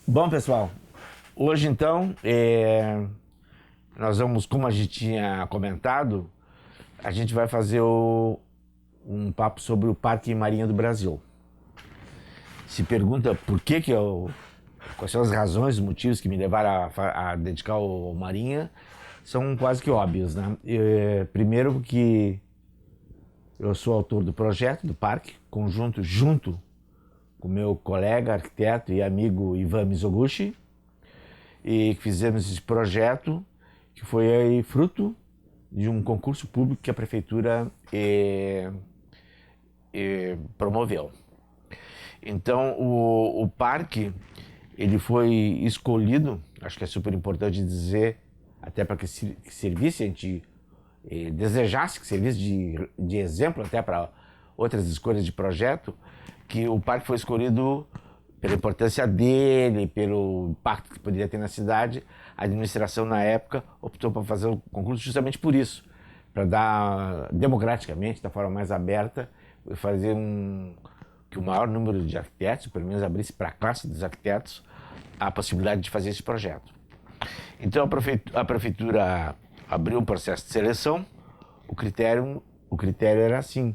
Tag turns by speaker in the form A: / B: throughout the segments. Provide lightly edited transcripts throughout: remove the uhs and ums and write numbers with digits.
A: Bom, pessoal, hoje então nós vamos, como a gente tinha comentado, a gente vai fazer um papo sobre o Parque Marinha do Brasil. Se pergunta por que quais são as razões, os motivos que me levaram a dedicar o Marinha, são quase que óbvios, né? Primeiro porque eu sou autor do projeto do parque, junto com meu colega, arquiteto e amigo Ivan Mizoguchi, e fizemos esse projeto que foi aí fruto de um concurso público que a prefeitura promoveu. Então o parque ele foi escolhido, acho que é super importante dizer, até para que servisse, a gente desejasse que servisse de exemplo até para outras escolhas de projeto, que o parque foi escolhido pela importância dele, pelo impacto que poderia ter na cidade. A administração na época optou por fazer o concurso justamente por isso, para dar democraticamente, da forma mais aberta, fazer que o maior número de arquitetos, pelo menos abrisse para a classe dos arquitetos, a possibilidade de fazer esse projeto. Então a prefeitura abriu um processo de seleção. O critério era assim: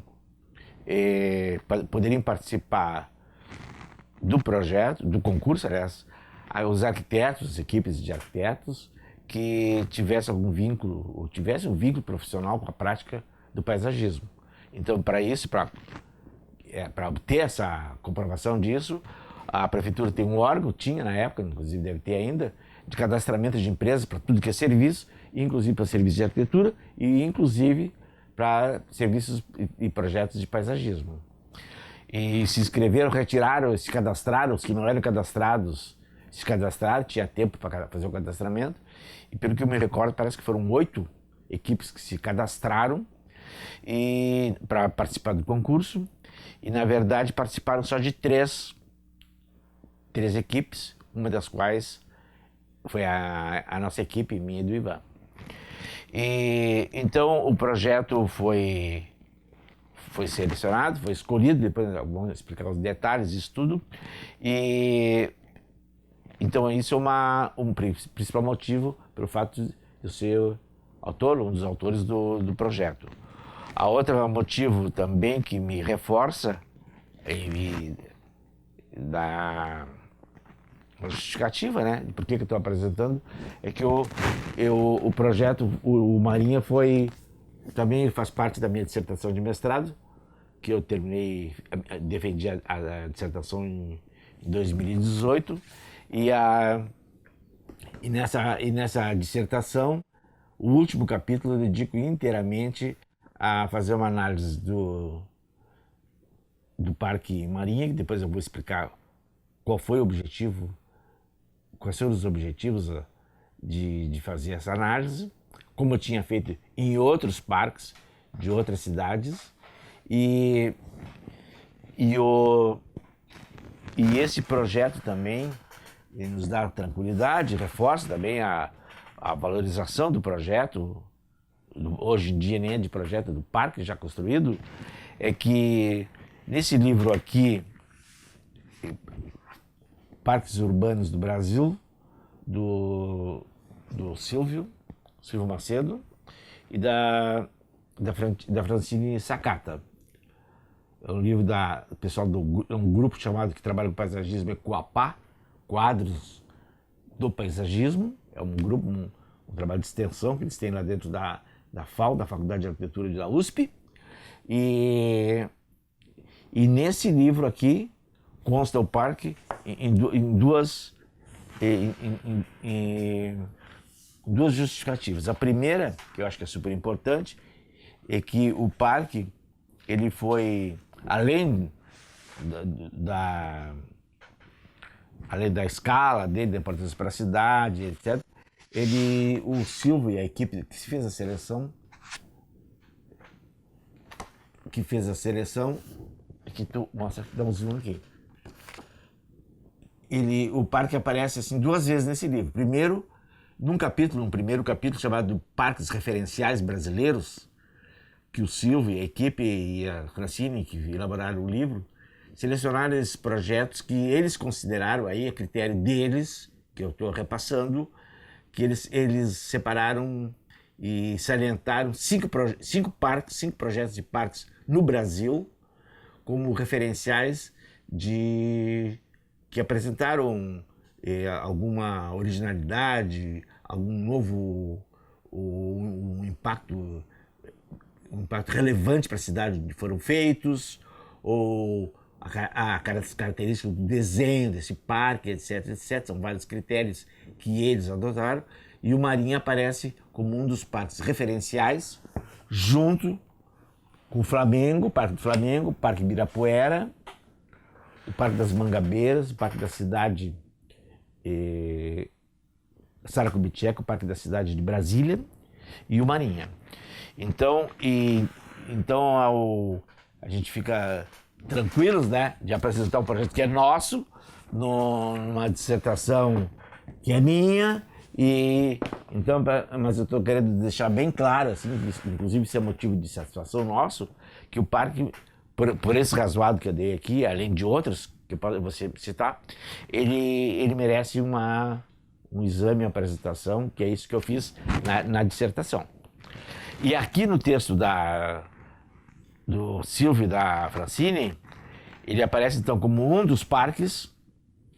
A: poderiam participar do projeto, do concurso, aliás, os arquitetos, as equipes de arquitetos que tivessem algum vínculo, ou tivessem um vínculo profissional com a prática do paisagismo. Então, para isso, para obter essa comprovação disso, a prefeitura tem um órgão, tinha na época, inclusive deve ter ainda, de cadastramento de empresas para tudo que é serviço, inclusive para serviços de arquitetura e inclusive para serviços e projetos de paisagismo. E se inscreveram, retiraram, se cadastraram, os que não eram cadastrados se cadastraram, tinha tempo para fazer o cadastramento, e pelo que eu me recordo, parece que foram 8 equipes que se cadastraram para participar do concurso, e na verdade participaram só de três equipes, uma das quais foi a nossa equipe, minha e do Ivan. E então o projeto foi selecionado, foi escolhido, depois vamos explicar os detalhes disso tudo. E então isso é um principal motivo pelo fato de eu ser autor, um dos autores do projeto. A outra motivo também que me reforça e dá uma justificativa, né, de por que eu estou apresentando, é que o projeto, o Marinha também faz parte da minha dissertação de mestrado, que eu defendi a dissertação em 2018, e nessa dissertação, o último capítulo eu dedico inteiramente a fazer uma análise do Parque Marinha, que depois eu vou explicar quais foram os objetivos de fazer essa análise, como eu tinha feito em outros parques de outras cidades, e esse projeto também nos dá tranquilidade, reforça também a valorização do projeto, hoje em dia nem é de projeto, do parque já construído, é que nesse livro aqui, Parques Urbanos do Brasil, do Silvio Macedo e da Francine Sakata. É um livro do pessoal um grupo chamado que trabalha com paisagismo, é Coapá, Quadros do Paisagismo. É um grupo, um trabalho de extensão que eles têm lá dentro da FAU, da Faculdade de Arquitetura da USP. E nesse livro aqui consta o parque em duas justificativas. A primeira, que eu acho que é super importante, é que o parque ele foi, além da escala dele, da importância para a cidade, etc., o Silvio e a equipe que fez a seleção, aqui mostra, dá um zoom aqui. O parque aparece assim 2 vezes nesse livro. Primeiro, um primeiro capítulo chamado Parques Referenciais Brasileiros, que o Silvio, a equipe e a Francine, que elaboraram o livro, selecionaram esses projetos que eles consideraram aí, a critério deles, que eu estou repassando, que eles separaram e salientaram cinco projetos de parques no Brasil como referenciais que apresentaram alguma originalidade, algum novo um impacto relevante para a cidade onde foram feitos, ou as características do desenho desse parque, etc, etc. São vários critérios que eles adotaram, e o Marinha aparece como um dos parques referenciais, junto com o Flamengo, o Parque do Flamengo, o Parque Ibirapuera, o Parque das Mangabeiras, o Parque da cidade Saracubitiec, o Parque da cidade de Brasília, e o Marinha. Então, a gente fica tranquilos, né, de apresentar um projeto que é nosso, numa dissertação que é minha, então, mas eu estou querendo deixar bem claro, assim, inclusive isso é motivo de satisfação nosso, que o parque, por esse razoado que eu dei aqui, além de outros que você citar, ele merece um exame, uma apresentação, que é isso que eu fiz na dissertação. E aqui no texto do Silvio e da Francine, ele aparece então como um dos parques,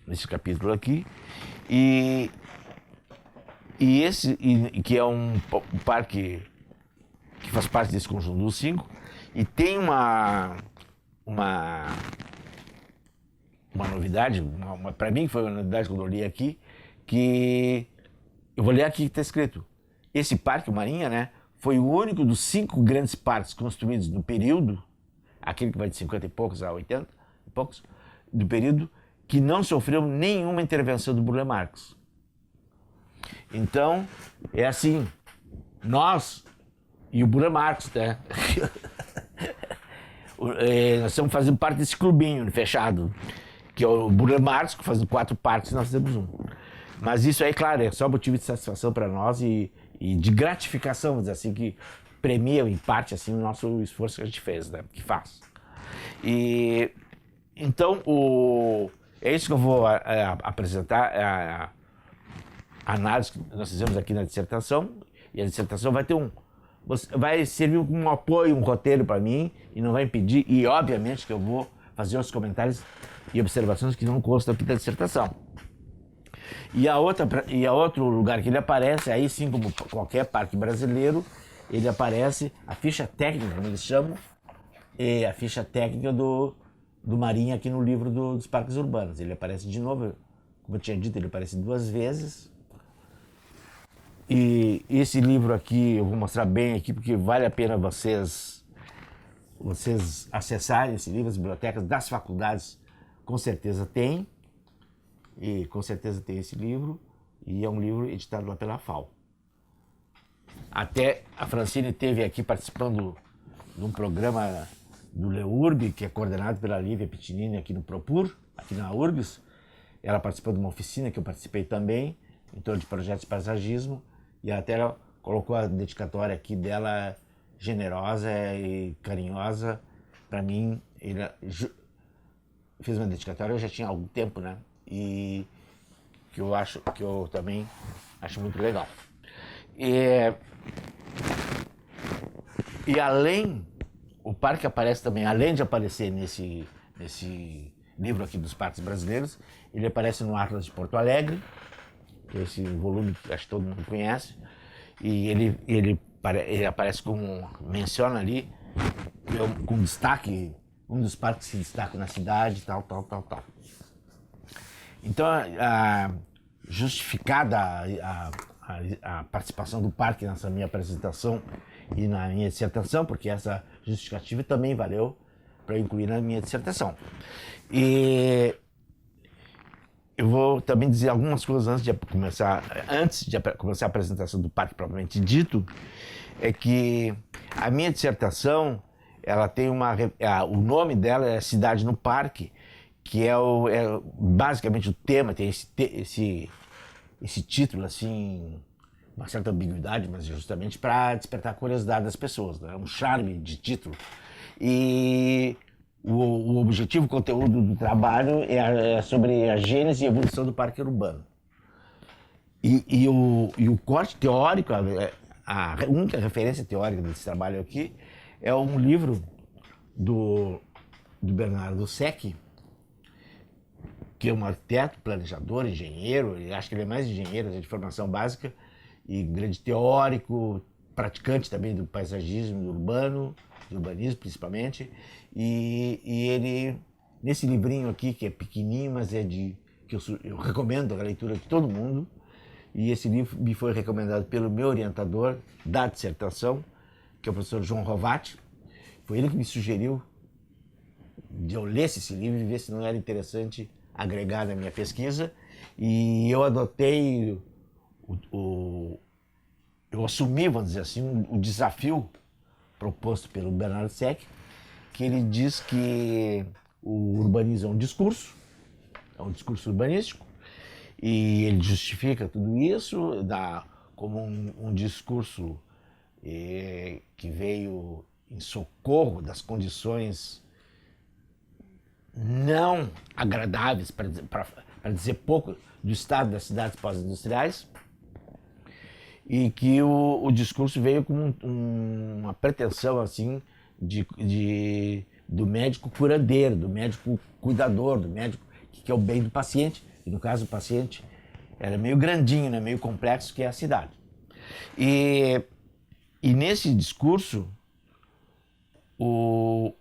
A: nesse capítulo aqui, e que é um parque que faz parte desse conjunto dos 5, e tem uma novidade, para mim foi uma novidade quando eu li aqui, que eu vou ler aqui que está escrito: esse parque, o Marinha, né, foi o único dos 5 grandes parques construídos no período, aquele que vai de 50 e poucos a 80 e poucos, do período, que não sofreu nenhuma intervenção do Burle Marx. Então, é assim, nós e o Burle Marx, né? Nós estamos fazendo parte desse clubinho fechado, que é o Burle Marx, fazendo 4 parques, nós temos um. Mas isso aí, claro, é só motivo de satisfação para nós e de gratificação, vamos dizer assim, que premia em parte assim, o nosso esforço que a gente fez, né? Que faz. E então, é isso que eu vou apresentar, a análise que nós fizemos aqui na dissertação, e a dissertação vai servir como um apoio, um roteiro para mim, e não vai impedir, e obviamente que eu vou fazer os comentários e observações que não constam aqui da dissertação. E outro lugar que ele aparece, aí sim, como qualquer parque brasileiro, ele aparece a ficha técnica, como eles chamam, e a ficha técnica do Marinha aqui no livro dos parques urbanos. Ele aparece de novo, como eu tinha dito, ele aparece 2 vezes. E esse livro aqui, eu vou mostrar bem aqui, porque vale a pena vocês acessarem esse livro. As bibliotecas das faculdades com certeza tem, e com certeza tem esse livro, e é um livro editado lá pela FAO. Até a Francine esteve aqui participando de um programa do LEURB, que é coordenado pela Lívia Pitinini aqui no Propur, aqui na URGS. Ela participou de uma oficina que eu participei também, em torno de projetos de paisagismo, e até ela colocou a dedicatória aqui dela, generosa e carinhosa. Para mim, fez uma dedicatória, eu já tinha há algum tempo, né? E que eu também acho muito legal. E além, o parque aparece também, além de aparecer nesse livro aqui dos parques brasileiros, ele aparece no Atlas de Porto Alegre, esse volume que acho que todo mundo conhece, e ele aparece como, menciona ali, com destaque, um dos parques que se destaca na cidade, tal. Então, justificada a participação do parque nessa minha apresentação e na minha dissertação, porque essa justificativa também valeu para incluir na minha dissertação. E eu vou também dizer algumas coisas antes de começar a apresentação do parque propriamente dito, é que a minha dissertação, ela tem o nome dela é Cidade no Parque, que é basicamente o tema, tem esse título, assim, uma certa ambiguidade, mas justamente para despertar a curiosidade das pessoas, né? Um charme de título. E o objetivo, o conteúdo do trabalho é sobre a gênese e evolução do parque urbano. E o corte teórico, a única referência teórica desse trabalho aqui, é um livro do Bernardo Secchi, que é um arquiteto, planejador, engenheiro, acho que ele é mais engenheiro, de formação básica, e grande teórico, praticante também do paisagismo urbano, do urbanismo principalmente, e ele, nesse livrinho aqui, que é pequenininho, mas que eu recomendo a leitura de todo mundo, e esse livro me foi recomendado pelo meu orientador da dissertação, que é o professor João Rovati. Foi ele que me sugeriu de eu ler esse livro e ver se não era interessante agregar na minha pesquisa. E eu adotei, eu assumi, vamos dizer assim, o desafio proposto pelo Bernardo Secchi, que ele diz que o urbanismo é um discurso urbanístico, e ele justifica tudo isso como um discurso que veio em socorro das condições não agradáveis, para dizer pouco, do estado das cidades pós-industriais, e que o discurso veio com uma pretensão assim do médico curandeiro, do médico cuidador, do médico que quer o bem do paciente. E no caso, o paciente era meio grandinho, né, meio complexo, que é a cidade. E nesse discurso, o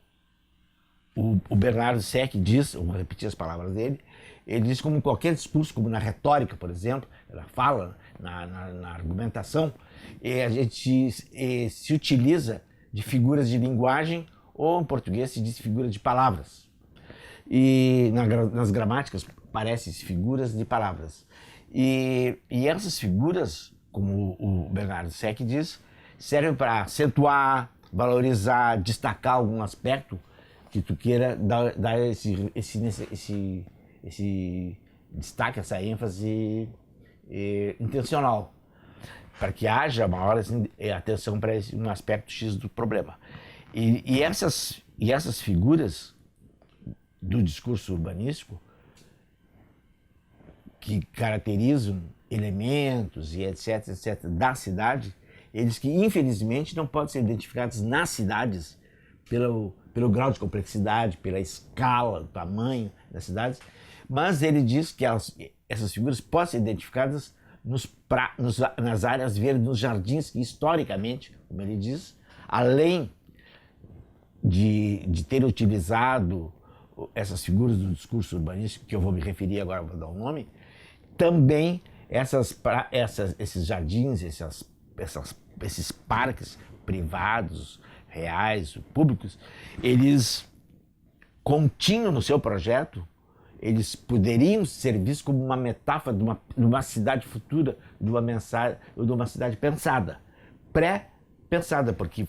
A: Bernardo Secchi diz, vou repetir as palavras dele, ele diz como qualquer discurso, como na retórica, por exemplo, ela fala na argumentação, a gente se utiliza de figuras de linguagem, ou em português se diz figuras de palavras. E nas gramáticas parecem figuras de palavras. E essas figuras, como o Bernardo Secchi diz, servem para acentuar, valorizar, destacar algum aspecto que tu queira dar esse destaque, essa ênfase intencional, para que haja maior atenção para um aspecto X do problema. E essas figuras do discurso urbanístico, que caracterizam elementos e etc, etc, da cidade, eles que infelizmente não podem ser identificados nas cidades pelo grau de complexidade, pela escala, tamanho das cidades, mas ele diz que essas figuras podem ser identificadas nas áreas verdes, nos jardins, que historicamente, como ele diz, além de ter utilizado essas figuras do discurso urbanístico, que eu vou me referir agora, vou dar um nome, também esses jardins, esses parques privados, reais, públicos, eles continham no seu projeto, eles poderiam ser vistos como uma metáfora de uma cidade futura, de uma cidade pensada, pré-pensada, porque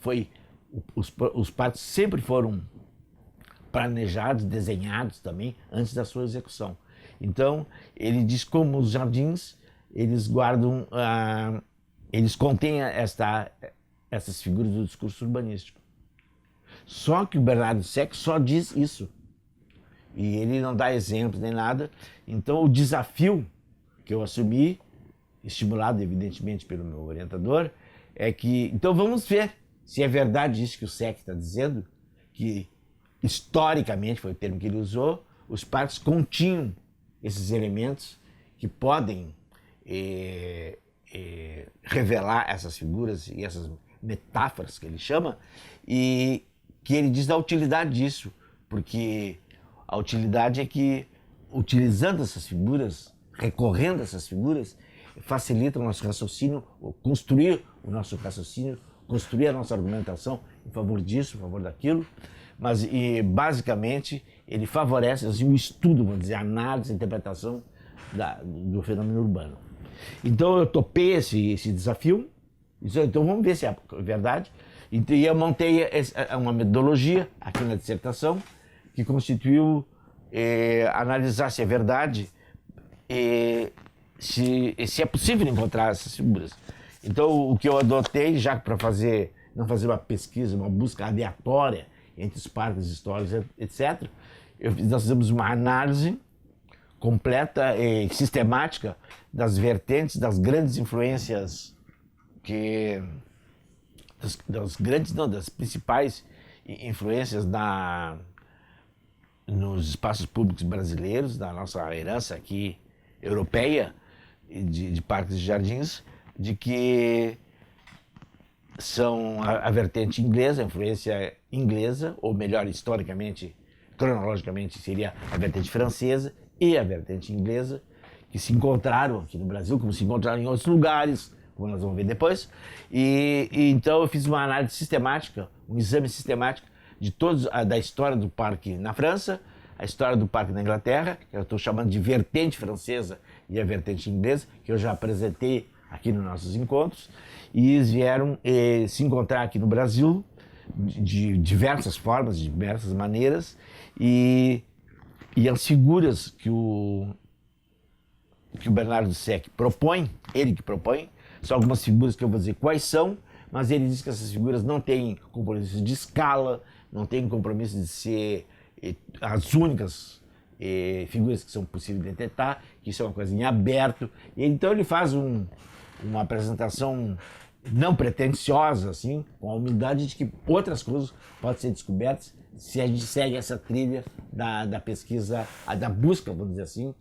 A: os parques sempre foram planejados, desenhados também, antes da sua execução. Então, ele diz como os jardins, eles guardam, eles contêm essas figuras do discurso urbanístico. Só que o Bernardo Secchi só diz isso. E ele não dá exemplos nem nada. Então, o desafio que eu assumi, estimulado evidentemente pelo meu orientador, é que, então vamos ver se é verdade isso que o Secchi está dizendo, que historicamente, foi o termo que ele usou, os parques continham esses elementos que podem revelar essas figuras e essas metáforas que ele chama, e que ele diz da utilidade disso, porque a utilidade é que, utilizando essas figuras, recorrendo a essas figuras, facilita o nosso raciocínio, construir o nosso raciocínio, construir a nossa argumentação em favor disso, em favor daquilo, mas basicamente ele favorece assim, o estudo, vamos dizer, a análise, a interpretação do fenômeno urbano. Então eu topei esse desafio, então vamos ver se é verdade. E eu montei uma metodologia aqui na dissertação que constituiu analisar se é verdade, se é possível encontrar essas figuras. Então o que eu adotei, já para não fazer uma pesquisa, uma busca aleatória entre os parques históricos, etc. Nós fizemos uma análise completa e sistemática das vertentes, das grandes influências das principais influências nos espaços públicos brasileiros, da nossa herança aqui europeia, de parques e jardins, de que são a vertente inglesa, a influência inglesa, ou melhor, historicamente, cronologicamente, seria a vertente francesa e a vertente inglesa, que se encontraram aqui no Brasil, como se encontraram em outros lugares, como nós vamos ver depois. E então eu fiz uma análise sistemática, um exame sistemático de da história do parque na França, a história do parque na Inglaterra, que eu estou chamando de vertente francesa e a vertente inglesa, que eu já apresentei aqui nos nossos encontros, e eles vieram se encontrar aqui no Brasil de diversas formas, de diversas maneiras, e as figuras que o Bernardo Sec propõe, ele que propõe, são algumas figuras que eu vou dizer quais são, mas ele diz que essas figuras não têm compromisso de escala, não têm compromisso de ser as únicas figuras que são possíveis de detectar, que isso é uma coisa em aberto. E então ele faz uma apresentação não pretensiosa, assim, com a humildade de que outras coisas podem ser descobertas se a gente segue essa trilha da pesquisa, da busca, vamos dizer assim,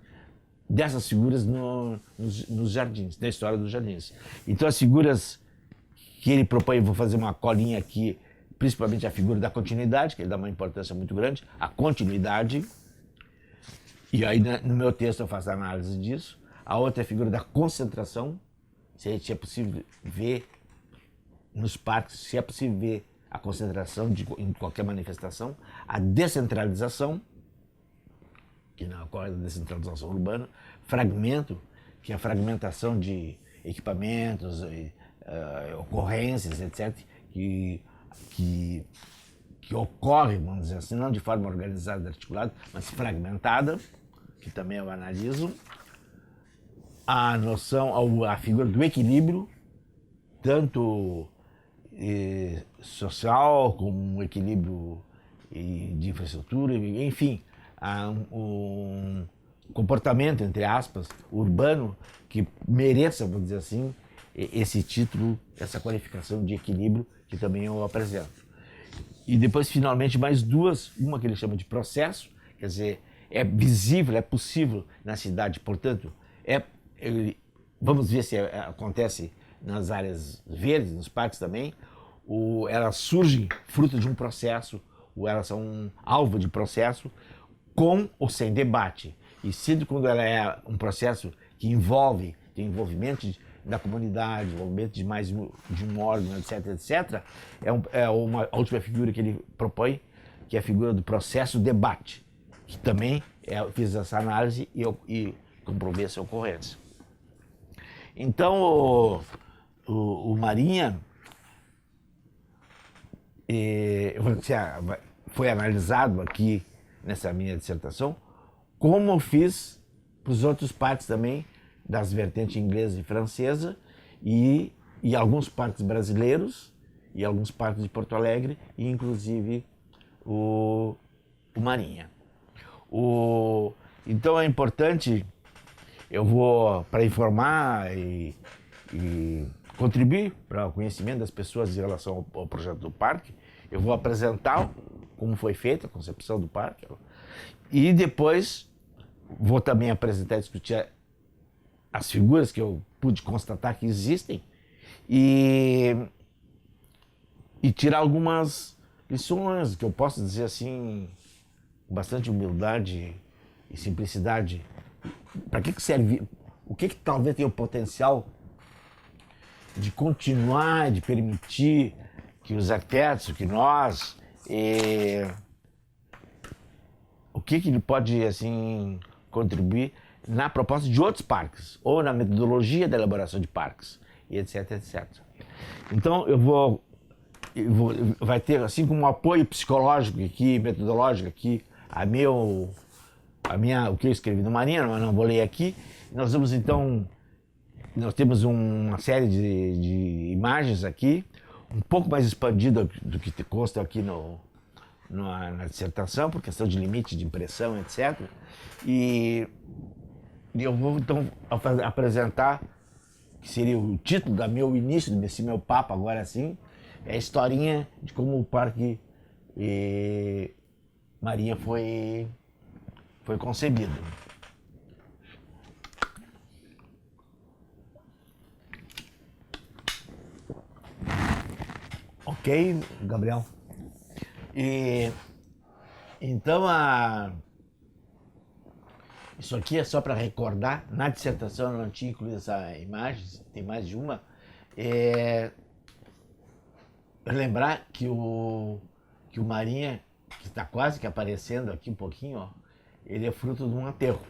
A: dessas figuras nos jardins, da história dos jardins. Então as figuras que ele propõe, eu vou fazer uma colinha aqui, principalmente a figura da continuidade, que ele dá uma importância muito grande, a continuidade, e aí no meu texto eu faço a análise disso. A outra é a figura da concentração, se é possível ver nos parques, se é possível ver a concentração em qualquer manifestação, a descentralização, que não ocorre a descentralização urbana, fragmento, que é a fragmentação de equipamentos, ocorrências, etc., que ocorre, vamos dizer assim, não de forma organizada, articulada, mas fragmentada, que também eu analiso. A figura do equilíbrio, tanto social como um equilíbrio de infraestrutura, enfim, um comportamento, entre aspas, urbano que mereça, vamos dizer assim, esse título, essa qualificação de equilíbrio que também eu apresento. E depois, finalmente, mais duas, uma que ele chama de processo, quer dizer, é visível, é possível na cidade, portanto, vamos ver se acontece nas áreas verdes, nos parques também, elas surgem fruto de um processo, ou elas são alvo de processo, com ou sem debate. E sendo quando ela é um processo que tem envolvimento da comunidade, envolvimento de mais de um órgão, etc., etc., a última figura que ele propõe, que é a figura do processo debate, que também eu fiz essa análise e comprovei essa ocorrência. Então, o Marinha foi analisado aqui nessa minha dissertação, como eu fiz para os outros parques também, das vertentes inglesa e francesa, e alguns parques brasileiros, e alguns parques de Porto Alegre, e inclusive o Marinha. Então é importante, para informar e contribuir para o conhecimento das pessoas em relação ao projeto do parque, eu vou apresentar como foi feita a concepção do parque, e depois vou também apresentar e discutir as figuras que eu pude constatar que existem e tirar algumas lições que eu posso dizer assim, com bastante humildade e simplicidade. Para que serve? O que talvez tenha o potencial de continuar, de permitir que os arquitetos, que nós, o que ele pode assim contribuir na proposta de outros parques, ou na metodologia da elaboração de parques, e etc, etc. Então vai ter assim como um apoio psicológico aqui, metodológico aqui, o que eu escrevi no Marinha, mas não vou ler aqui. Nós vamos então, nós temos uma série de imagens aqui, um pouco mais expandida do que consta aqui na dissertação, por questão de limite de impressão, etc. E eu vou então apresentar, que seria o título do meu início, desse meu papo agora assim, é a historinha de como o Parque Marinha foi concebido. Ok, Gabriel? E então isso aqui é só para recordar. Na dissertação eu não tinha incluído essa imagem, tem mais de uma. Lembrar que o Marinha, que está quase que aparecendo aqui um pouquinho, ó, ele é fruto de um aterro.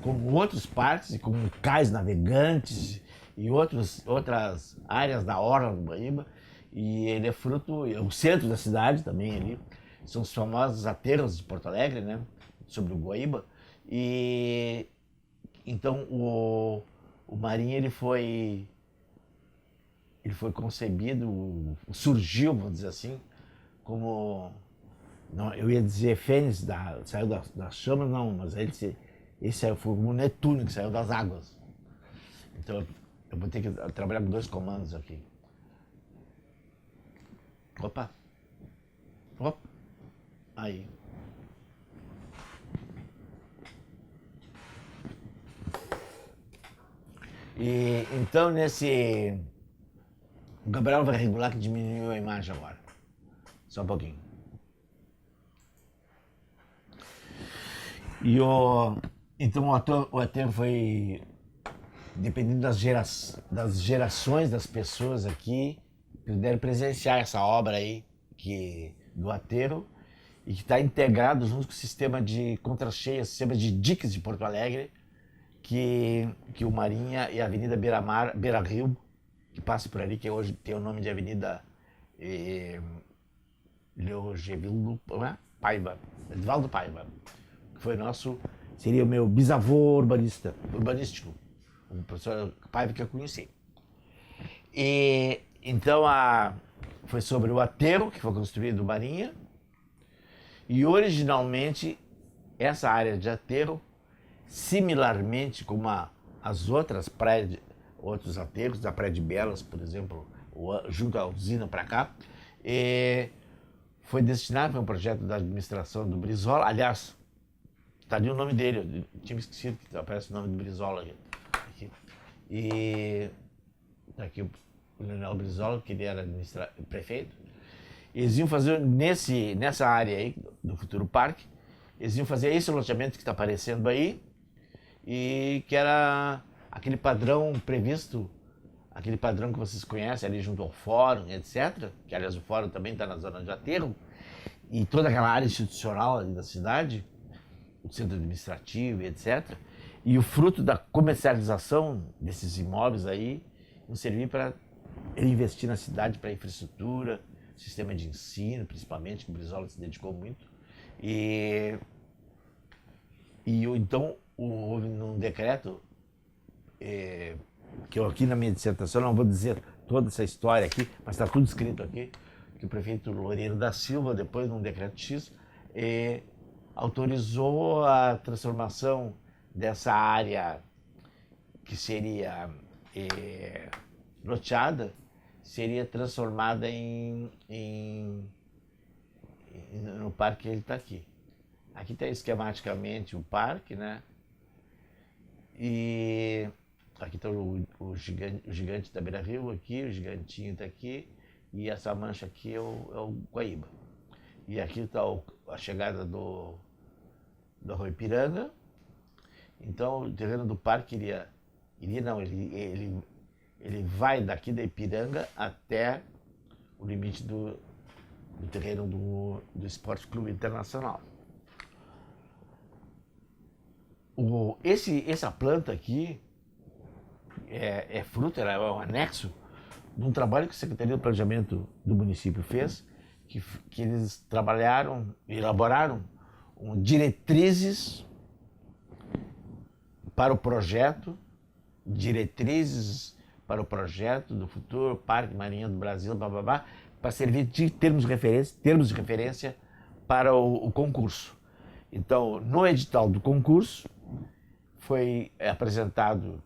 A: Como outros parques, e como cais navegantes e outras áreas da orla do Guaíba. E ele é fruto, o centro da cidade também ali, são os famosos aterros de Porto Alegre, né, sobre o Guaíba. E então o Marinha ele foi concebido, surgiu, vamos dizer assim, como, não, eu ia dizer Fênix, saiu das chamas, não, mas esse foi o Netuno que saiu das águas. Então eu vou ter que trabalhar com 2 comandos aqui. Opa! Opa! Aí. E então o Gabriel vai regular que diminuiu a imagem agora. Só um pouquinho. Então o aterro foi, dependendo das gerações das pessoas aqui, puderam presenciar essa obra aí do aterro, e que está integrado junto com o sistema de contracheias, sistema de diques de Porto Alegre, que o Marinha e a Avenida Beira-Rio, que passa por ali, que hoje tem o nome de Avenida Leogevildo Paiva, Edvaldo Paiva, que foi seria o meu bisavô urbanístico, o professor Paiva que eu conheci. E então foi sobre o aterro que foi construído Marinha, e originalmente essa área de aterro, similarmente como as outras praias, outros aterros, da Praia de Belas, por exemplo, junto à usina para cá, foi destinado para um projeto da administração do Brizola. Aliás, está ali o nome dele, eu tinha esquecido que aparece o nome do Brizola aqui. E aqui o Leonel Brizola, que ele era prefeito. Eles iam fazer nessa área aí do futuro parque, eles iam fazer esse loteamento que está aparecendo aí, e que era aquele padrão previsto, aquele padrão que vocês conhecem ali junto ao fórum, etc. Que aliás o fórum também está na zona de aterro, e toda aquela área institucional ali da cidade, o centro administrativo, etc. E o fruto da comercialização desses imóveis aí iam servir para investir na cidade, para infraestrutura, sistema de ensino, principalmente, que o Brizola se dedicou muito. Então houve num decreto, que eu aqui na minha dissertação não vou dizer toda essa história aqui, mas está tudo escrito aqui, que o prefeito Loureiro da Silva, depois num decreto X, autorizou a transformação dessa área que seria loteada, seria transformada no parque que ele está aqui. Aqui está esquematicamente o parque, né? E aqui está o gigante da Beira-Rio, aqui, o gigantinho está aqui, e essa mancha aqui é o Guaíba. E aqui está a chegada do Arroio Ipiranga. Então o terreno do parque ele vai daqui da Ipiranga até o limite do terreno do Esporte Clube Internacional. Essa planta aqui é fruto, ela é um anexo de um trabalho que a Secretaria do Planejamento do município fez, que eles elaboraram diretrizes para o projeto, do futuro Parque Marinha do Brasil, para servir de termos de referência para o concurso. Então, no edital do concurso, foi apresentado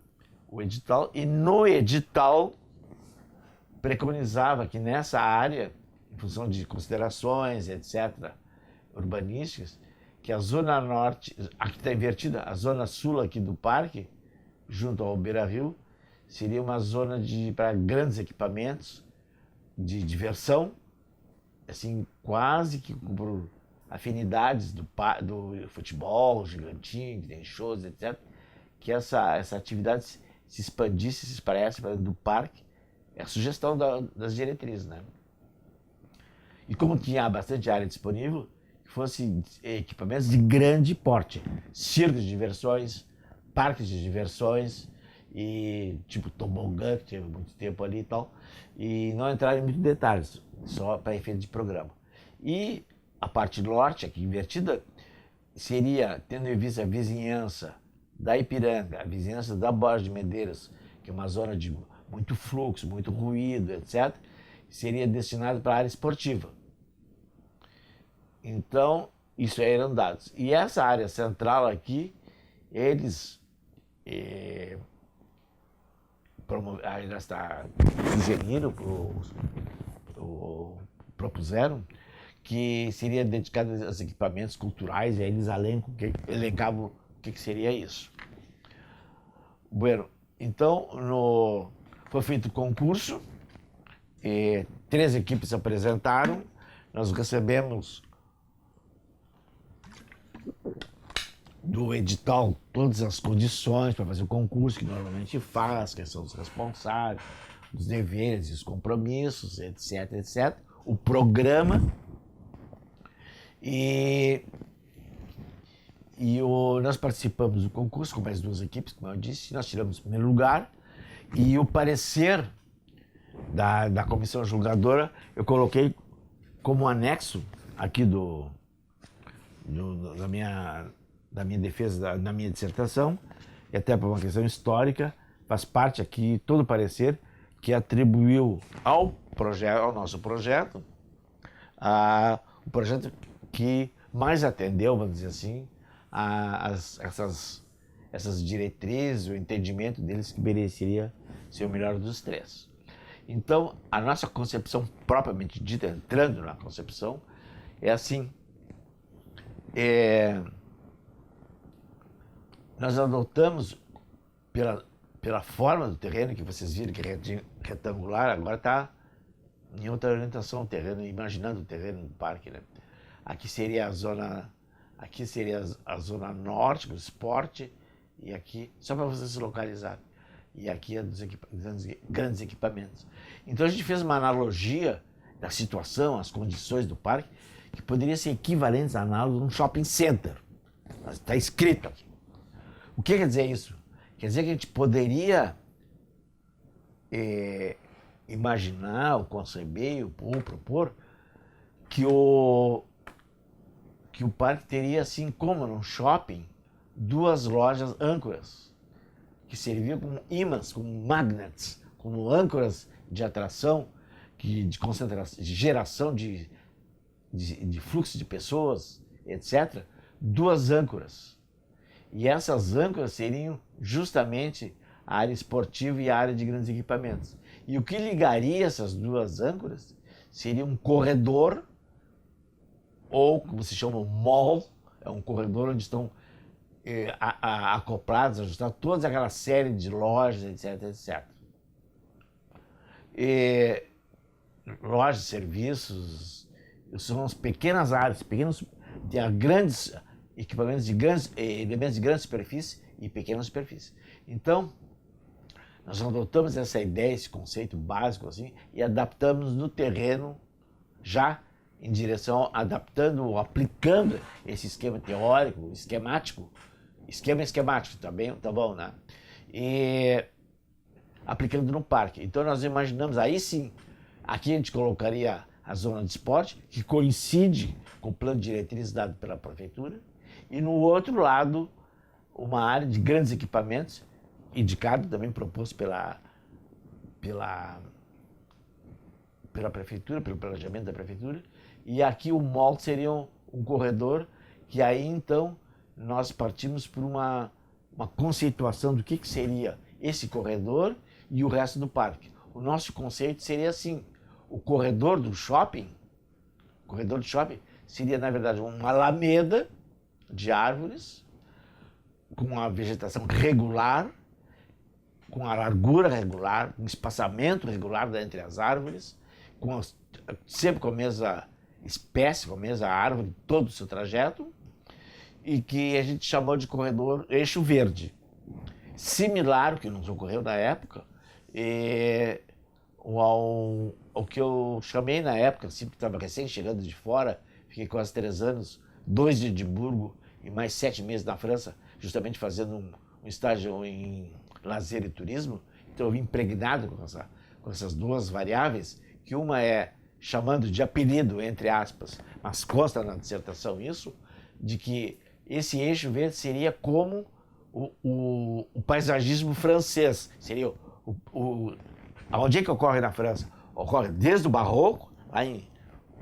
A: o edital, e no edital preconizava que nessa área, em função de considerações, etc., urbanísticas, que a zona norte, aqui está invertida, a zona sul aqui do parque, junto ao Beira-Rio, seria uma zona para grandes equipamentos de diversão, assim, quase que por afinidades do futebol, gigantinho, que tem shows, etc., que essa atividade se expandisse, se espalhasse para dentro do parque. É a sugestão das diretrizes, né? E como tinha bastante área disponível, que fosse equipamentos de grande porte, circos de diversões, parques de diversões, e tipo tobogã, que teve muito tempo ali e tal, e não entrar em muitos detalhes, só para efeito de programa. E a parte norte, aqui invertida, seria, tendo em vista a vizinhança da Ipiranga, a vizinhança da Borges de Medeiros, que é uma zona de muito fluxo, muito ruído, etc., seria destinado para a área esportiva. Então, isso eram dados. E essa área central aqui, eles sugeriram, propuseram, que seria dedicado aos equipamentos culturais, e aí eles elencavam o que seria isso. Bueno, então, foi feito o concurso, 3 equipes se apresentaram, nós recebemos do edital todas as condições para fazer o concurso, que normalmente faz, quem são os responsáveis, os deveres, os compromissos, etc, etc. O programa nós participamos do concurso com mais 2 equipes, como eu disse, nós tiramos o primeiro lugar, e o parecer da comissão julgadora eu coloquei como anexo aqui da minha defesa, da minha dissertação, e até por uma questão histórica, faz parte aqui todo o parecer que atribuiu ao nosso projeto, o projeto que mais atendeu, vamos dizer assim, essas diretrizes, o entendimento deles que mereceria ser o melhor dos 3. Então, a nossa concepção propriamente dita, entrando na concepção, é assim. Nós adotamos, pela forma do terreno, que vocês viram que é retangular, agora está em outra orientação o terreno, imaginando o terreno do parque, né? Aqui seria a zona norte, do esporte, e aqui, só para vocês se localizarem, e aqui é dos grandes equipamentos. Então a gente fez uma analogia da situação, as condições do parque, que poderiam ser equivalentes a análogos a um shopping center. Está escrito aqui. O que quer dizer isso? Quer dizer que a gente poderia imaginar, ou conceber, ou propor que o parque teria, assim como num shopping, 2 lojas âncoras, que serviam como ímãs, como magnets, como âncoras de atração, de concentração, de geração de fluxo de pessoas, etc. 2 âncoras. E essas âncoras seriam justamente a área esportiva e a área de grandes equipamentos. E o que ligaria essas 2 âncoras seria um corredor, ou como se chama mall, é um corredor onde estão acoplados, ajustados toda aquela série de lojas, etc, etc. Lojas, serviços, são as pequenas áreas, grandes equipamentos elementos de grande superfície e pequena superfície. Então, nós adotamos essa ideia, esse conceito básico assim, e adaptamos no terreno, já em direção, adaptando, aplicando esse esquema teórico, esquemático também, tá bom, né? E aplicando no parque. Então nós imaginamos, aí sim, aqui a gente colocaria a zona de esporte, que coincide com o plano de diretriz dado pela prefeitura, e no outro lado, uma área de grandes equipamentos, indicado também, proposto pela prefeitura, pelo planejamento da prefeitura, e aqui o mall seria um corredor, que aí então nós partimos por uma conceituação do que seria esse corredor e o resto do parque. O nosso conceito seria assim: o corredor do shopping seria, na verdade, uma alameda de árvores com uma vegetação regular, com a largura regular, um espaçamento regular entre as árvores, sempre com a mesma espécie, com a mesma árvore, todo o seu trajeto, e que a gente chamou de corredor eixo verde. Similar, o que nos ocorreu na época, o que eu chamei na época, assim, que estava recém chegando de fora, fiquei quase 3 anos, 2 de Edimburgo e mais 7 meses na França, justamente fazendo um estágio em lazer e turismo. Então eu vim impregnado com essas duas variáveis, que uma é chamando de apelido, entre aspas, mas consta na dissertação isso, de que esse eixo verde seria como o paisagismo francês. Seria aonde é que ocorre na França? Ocorre desde o Barroco, lá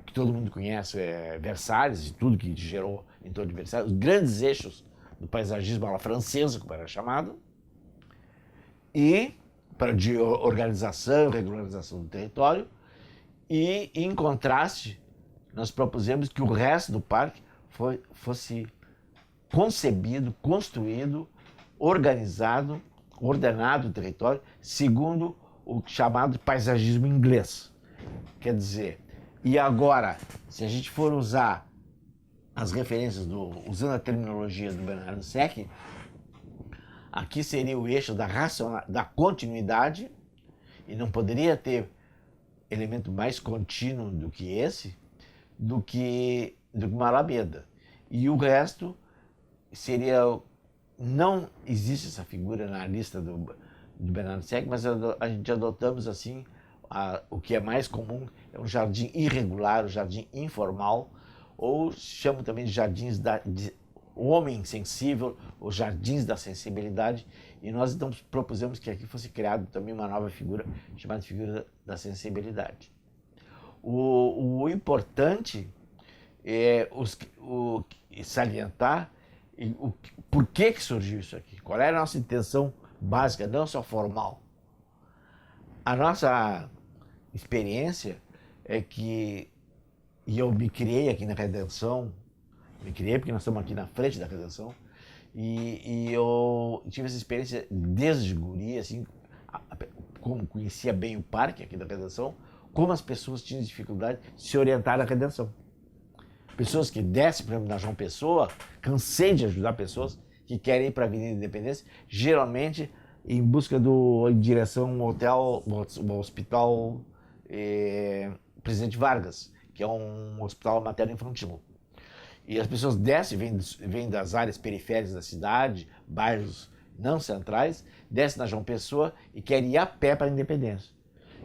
A: que todo mundo conhece, Versalhes e tudo que gerou em torno de Versalhes, os grandes eixos do paisagismo à la francesa, como era chamado, e de organização, regularização do território, e em contraste, nós propusemos que o resto do parque fosse concebido, construído, organizado, ordenado o território, segundo o chamado paisagismo inglês. Quer dizer, e agora, se a gente for usar as referências, usando a terminologia do Bernard Seck, aqui seria o eixo da continuidade, e não poderia ter elemento mais contínuo do que esse, do que uma alameda. E o resto seria, não existe essa figura na lista do Bernard Seck, mas a gente adotamos assim, o que é mais comum, é um jardim irregular, um jardim informal, ou chamo também de jardins de homem sensível, os jardins da sensibilidade, e nós então propusemos que aqui fosse criado também uma nova figura, chamada figura da sensibilidade. O importante é salientar por que surgiu isso aqui, qual era a nossa intenção básica, não só formal. A nossa experiência é que, e eu me criei aqui na Redenção, porque nós estamos aqui na frente da Redenção, e eu tive essa experiência desde guri, assim, como conhecia bem o parque aqui da Redenção, como as pessoas tinham dificuldade de se orientar na Redenção. Pessoas que descem, por exemplo, na João Pessoa, cansei de ajudar pessoas que querem ir para a Avenida Independência, geralmente em busca em direção ao hospital Presidente Vargas, que é um hospital materno-infantil. E as pessoas descem, vêm das áreas periféricas da cidade, bairros não centrais, descem na João Pessoa e querem ir a pé para a Independência.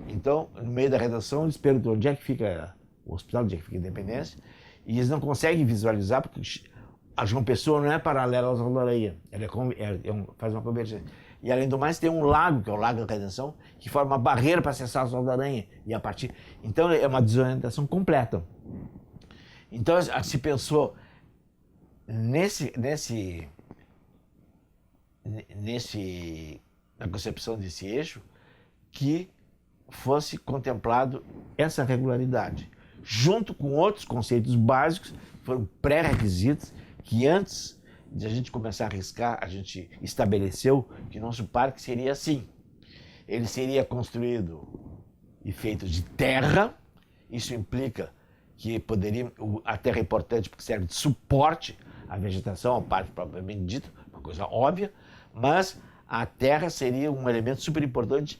A: Então, no meio da redação, eles perguntam onde é que fica o hospital, onde é que fica a Independência, e eles não conseguem visualizar, porque a João Pessoa não é paralela aos Rodoreia, ela faz uma convergência. E além do mais, tem um lago, que é o Lago da Redenção, que forma uma barreira para acessar as Rodoreia. E a partir... Então, é uma desorientação completa. Então, se pensou na concepção desse eixo, que fosse contemplado essa regularidade, junto com outros conceitos básicos, que foram pré-requisitos, que antes de a gente começar a arriscar, a gente estabeleceu que nosso parque seria assim. Ele seria construído e feito de terra, isso implica que a terra é importante porque serve de suporte à vegetação, ao parque propriamente dito, uma coisa óbvia, mas a terra seria um elemento super importante,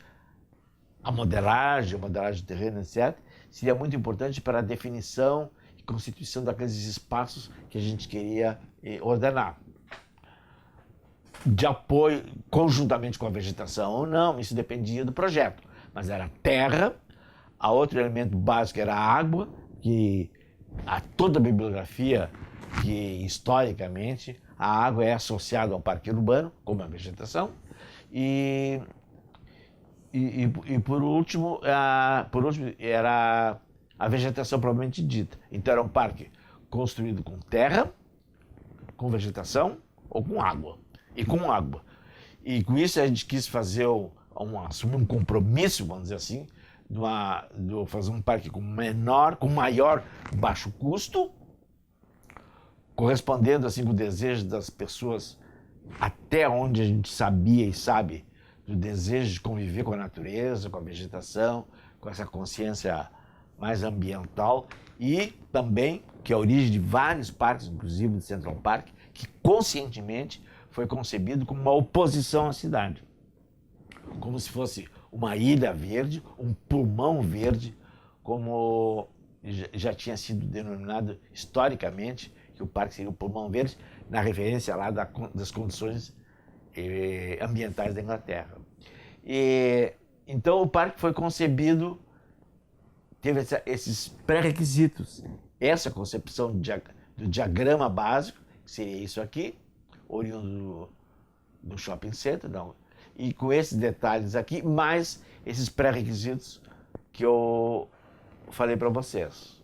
A: a modelagem de terreno, etc., seria muito importante para a definição e constituição daqueles espaços que a gente queria ordenar. De apoio, conjuntamente com a vegetação ou não, isso dependia do projeto, mas era terra. A outro elemento básico era a água, que toda a bibliografia, que historicamente a água é associada ao parque urbano, como a vegetação, e por último era a vegetação propriamente dita. Então era um parque construído com terra, com vegetação ou com água. E com água. E com isso a gente quis fazer assumir um compromisso, vamos dizer assim, de fazer um parque com maior baixo custo, correspondendo assim com o desejo das pessoas, até onde a gente sabia e sabe, do desejo de conviver com a natureza, com a vegetação, com essa consciência mais ambiental, e também, que é a origem de vários parques, inclusive do Central Park, que conscientemente foi concebido como uma oposição à cidade. Como se fosse uma ilha verde, um pulmão verde, como já tinha sido denominado historicamente, que o parque seria o pulmão verde, na referência lá das condições ambientais da Inglaterra. Então o parque foi concebido, teve esses pré-requisitos, essa concepção do diagrama básico, que seria isso aqui, oriundo do shopping center, não, e com esses detalhes aqui, mais esses pré-requisitos que eu falei para vocês.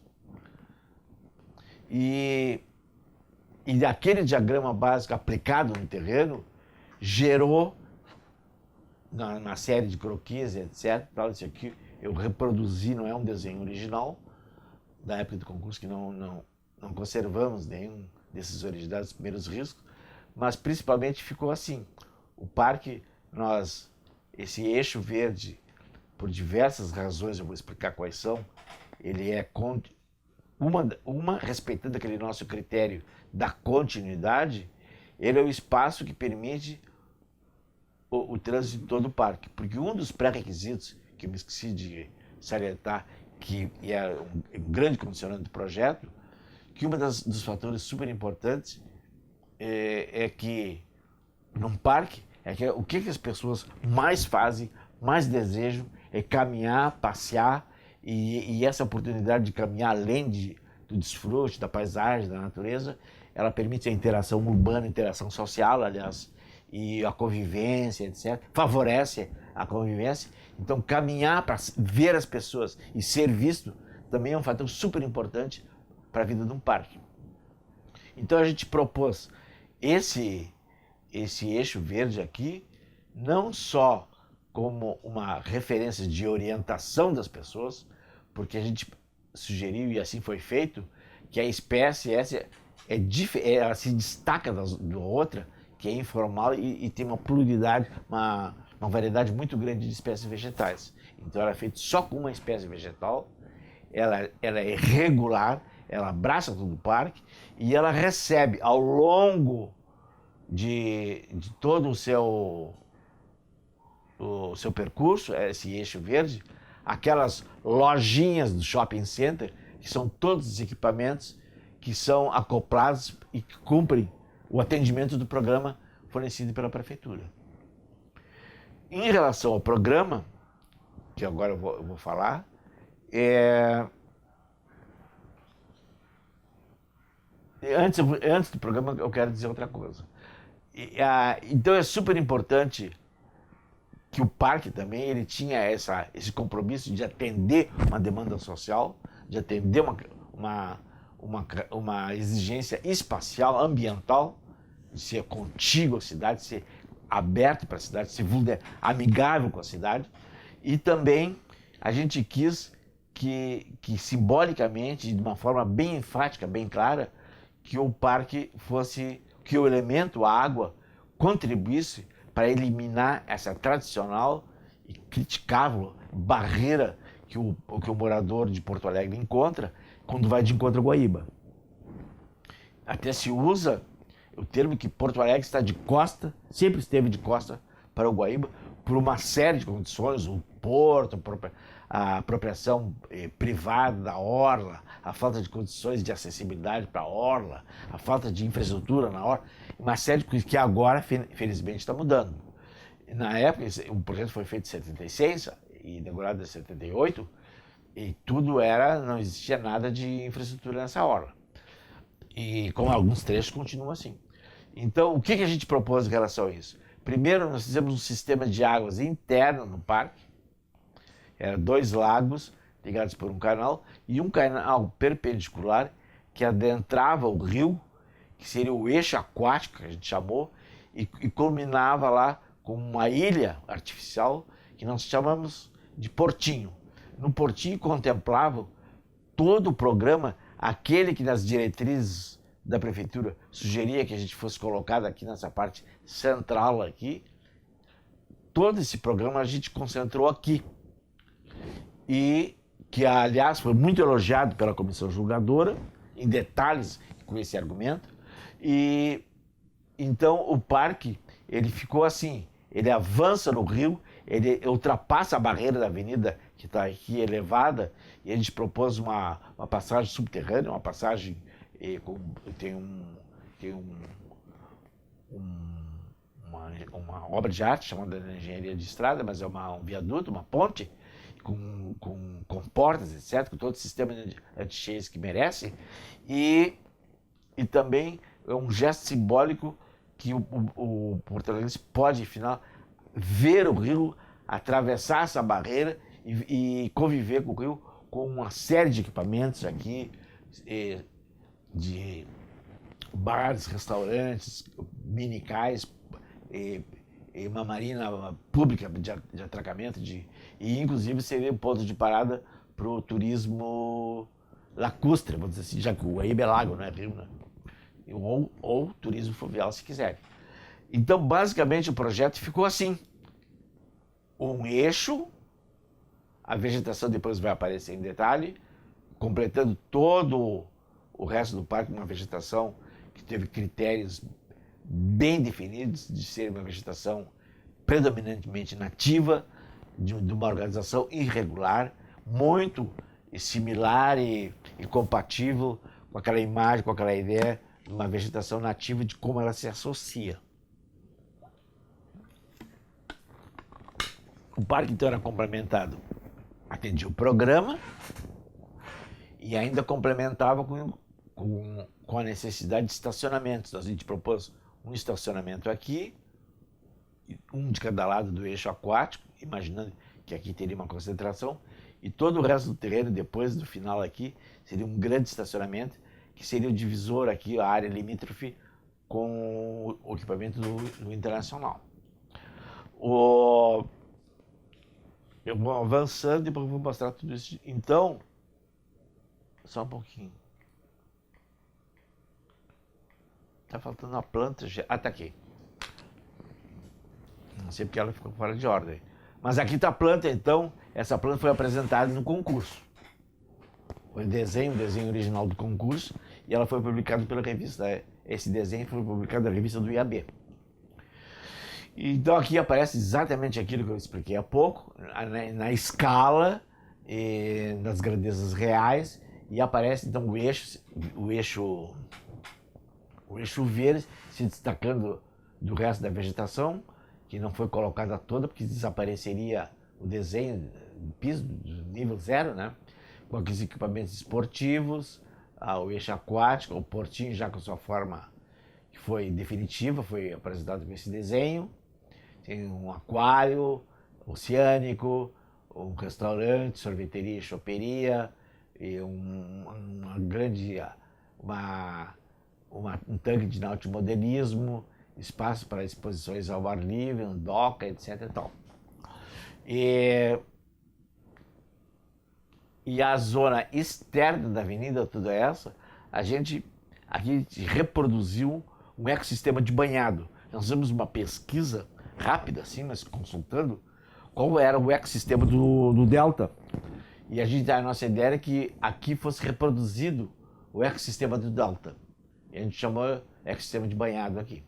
A: E daquele diagrama básico aplicado no terreno, gerou, na série de croquis, etc., isso aqui eu reproduzi, não é um desenho original, da época do concurso, que não conservamos nenhum desses originais, dos primeiros riscos, mas principalmente ficou assim. O parque, esse eixo verde, por diversas razões, eu vou explicar quais são, ele é respeitando aquele nosso critério da continuidade, ele é o espaço que permite o trânsito de todo o parque. Porque um dos pré-requisitos, que eu me esqueci de salientar, que é um grande condicionante do projeto, que dos fatores super importantes é que num parque, o que as pessoas mais fazem, mais desejam, é caminhar, passear, e essa oportunidade de caminhar além do desfrute, da paisagem, da natureza, ela permite a interação urbana, a interação social, aliás, e a convivência, etc. Favorece a convivência. Então, caminhar para ver as pessoas e ser visto também é um fator super importante para a vida de um parque. Então, a gente propôs esse eixo verde aqui, não só como uma referência de orientação das pessoas, porque a gente sugeriu, e assim foi feito, que a espécie essa ela se destaca da outra, que é informal e tem uma pluralidade, uma variedade muito grande de espécies vegetais. Então ela é feita só com uma espécie vegetal, ela é regular, ela abraça todo o parque e ela recebe ao longo de todo o seu percurso, esse eixo verde, aquelas lojinhas do shopping center, que são todos os equipamentos que são acoplados e que cumprem o atendimento do programa fornecido pela prefeitura. Em relação ao programa, que agora eu vou falar, antes do programa eu quero dizer outra coisa. Então é super importante que o parque também ele tinha esse compromisso de atender uma demanda social, de atender uma exigência espacial, ambiental, de ser contíguo à cidade, de ser aberto para a cidade, de ser amigável com a cidade. E também a gente quis que simbolicamente, de uma forma bem enfática, bem clara, que o parque fosse, que o elemento, a água, contribuísse para eliminar essa tradicional e criticável barreira que o morador de Porto Alegre encontra quando vai de encontro a Guaíba. Até se usa o termo que Porto Alegre está de costa, sempre esteve de costa para o Guaíba, por uma série de condições, o porto, a apropriação privada da orla, a falta de condições de acessibilidade para a orla, a falta de infraestrutura na orla, uma série de coisas que agora, felizmente, está mudando. Na época, o projeto foi feito em 76 e inaugurado em 78, e não existia nada de infraestrutura nessa orla. E com alguns trechos continua assim. Então, o que a gente propôs em relação a isso? Primeiro, nós fizemos um sistema de águas interno no parque. Eram 2 lagos ligados por um canal e um canal perpendicular que adentrava o rio, que seria o eixo aquático, que a gente chamou, e culminava lá com uma ilha artificial que nós chamamos de Portinho. No Portinho contemplava todo o programa, aquele que nas diretrizes da prefeitura sugeria que a gente fosse colocado aqui nessa parte central aqui. Todo esse programa a gente concentrou aqui. E que, aliás, foi muito elogiado pela comissão julgadora, em detalhes com esse argumento. E então o parque, ele ficou assim, ele avança no rio, ele ultrapassa a barreira da avenida que está aqui elevada, e a gente propôs uma passagem subterrânea, uma passagem tem uma obra de arte chamada de engenharia de estrada, mas é um viaduto, uma ponte, com portas, etc., com todo o sistema anti-cheias que merece, e também é um gesto simbólico que o porto-alegrense pode, afinal, ver o rio, atravessar essa barreira e conviver com o rio com uma série de equipamentos aqui, de bares, restaurantes, minicais, uma marina pública de atracamento, e inclusive seria um ponto de parada para o turismo lacustre, vamos dizer assim, já que o Guaíba é lago, não é rio, né? Ou turismo fluvial, se quiser. Então, basicamente, o projeto ficou assim. Um eixo, a vegetação depois vai aparecer em detalhe, completando todo o resto do parque, uma vegetação que teve critérios bem definidos de ser uma vegetação predominantemente nativa, de uma organização irregular, muito similar e compatível com aquela imagem, com aquela ideia de uma vegetação nativa, de como ela se associa. O parque, então, era complementado, atendia o programa e ainda complementava com a necessidade de estacionamentos. A gente propôs um estacionamento aqui, um de cada lado do eixo aquático, imaginando que aqui teria uma concentração, e todo o resto do terreno, depois do final aqui, seria um grande estacionamento, que seria o divisor aqui, a área limítrofe, com o equipamento do Internacional. Eu vou avançando e depois vou mostrar tudo isso. Então, só um pouquinho. Tá faltando a planta. Ah, tá aqui. Não sei porque ela ficou fora de ordem. Mas aqui está a planta, então. Essa planta foi apresentada no concurso. Foi o desenho original do concurso, e ela foi publicada pela revista. Esse desenho foi publicado na revista do IAB. Então aqui aparece exatamente aquilo que eu expliquei há pouco, na escala, nas grandezas reais, e aparece então o eixo verde se destacando do resto da vegetação, que não foi colocada toda, porque desapareceria o desenho do piso, do nível zero, né? Com aqueles equipamentos esportivos, o eixo aquático, o portinho já com sua forma que foi definitiva, foi apresentado com esse desenho. Tem um aquário oceânico, um restaurante, sorveteria e choperia, e um tanque de nautimodelismo, espaço para exposições ao ar livre, um doca, etc. E tal. E a zona externa da avenida, toda essa, a gente aqui reproduziu um ecossistema de banhado. Nós fizemos uma pesquisa rápida, assim, mas consultando qual era o ecossistema do Delta. E a nossa ideia era que aqui fosse reproduzido o ecossistema do Delta. E a gente chamou ecossistema de banhado aqui.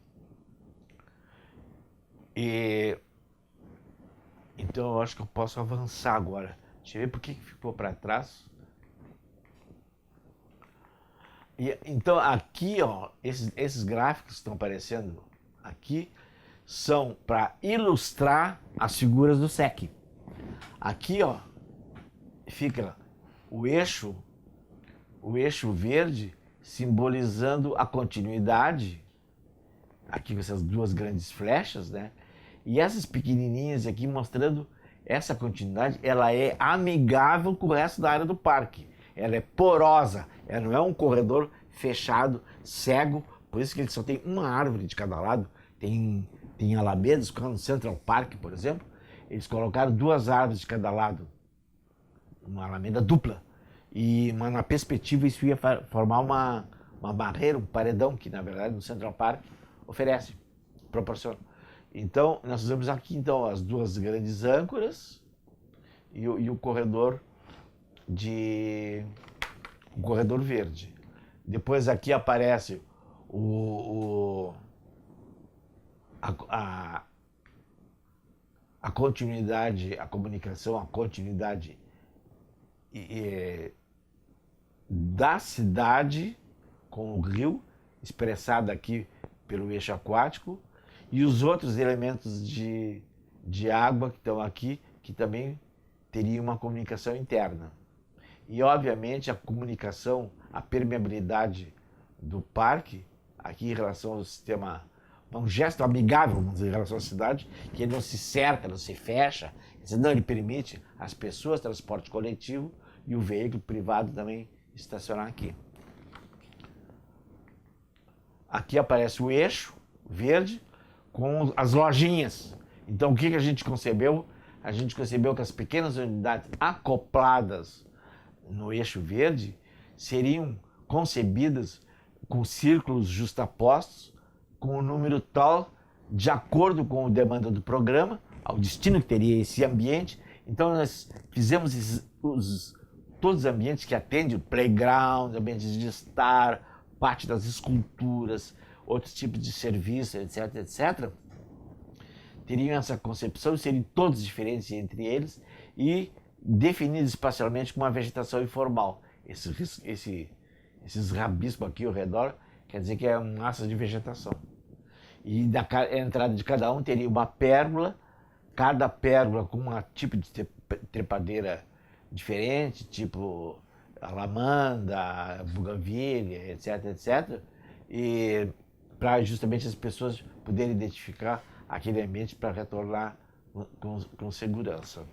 A: Então eu acho que eu posso avançar agora. Deixa eu ver por que ficou para trás. Então aqui, ó, esses gráficos que estão aparecendo aqui são para ilustrar as figuras do SEC. Aqui, ó, fica o eixo verde simbolizando a continuidade, aqui com essas duas grandes flechas, né? E essas pequenininhas aqui mostrando essa continuidade, ela é amigável com o resto da área do parque. Ela é porosa, Não é um corredor fechado, cego, por isso que ele só tem uma árvore de cada lado. Tem alamedas, no Central Park, por exemplo, eles colocaram 2 árvores de cada lado, uma alameda dupla. Mas na perspectiva isso ia formar uma barreira, um paredão, que na verdade no Central Park oferece, proporciona. Então, nós usamos aqui então as 2 grandes âncoras e o corredor o corredor verde. Depois aqui aparece a continuidade, a comunicação, a continuidade da cidade com o rio, expressada aqui pelo eixo aquático, e os outros elementos de água que estão aqui, que também teriam uma comunicação interna. E, obviamente, a comunicação, a permeabilidade do parque, aqui em relação ao sistema, um gesto amigável, vamos dizer, em relação à cidade, que ele não se cerca, não se fecha, não, ele permite as pessoas, transporte coletivo, e o veículo privado também estacionar aqui. Aqui aparece o eixo verde com as lojinhas. Então, o que a gente concebeu? A gente concebeu que as pequenas unidades acopladas no eixo verde seriam concebidas com círculos justapostos, com um número tal, de acordo com a demanda do programa, ao destino que teria esse ambiente. Então, nós fizemos todos os ambientes que atendem o playground, ambientes de estar, parte das esculturas, outros tipos de serviço, etc, etc, teriam essa concepção, seriam todos diferentes entre eles e definidos espacialmente com uma vegetação informal. Esses rabiscos aqui ao redor quer dizer que é uma massa de vegetação. E da entrada de cada um teria uma pérgola, cada pérgola com um tipo de trepadeira diferente, tipo alamanda, buganvília, etc, etc, e para justamente as pessoas poderem identificar aquele ambiente para retornar com segurança.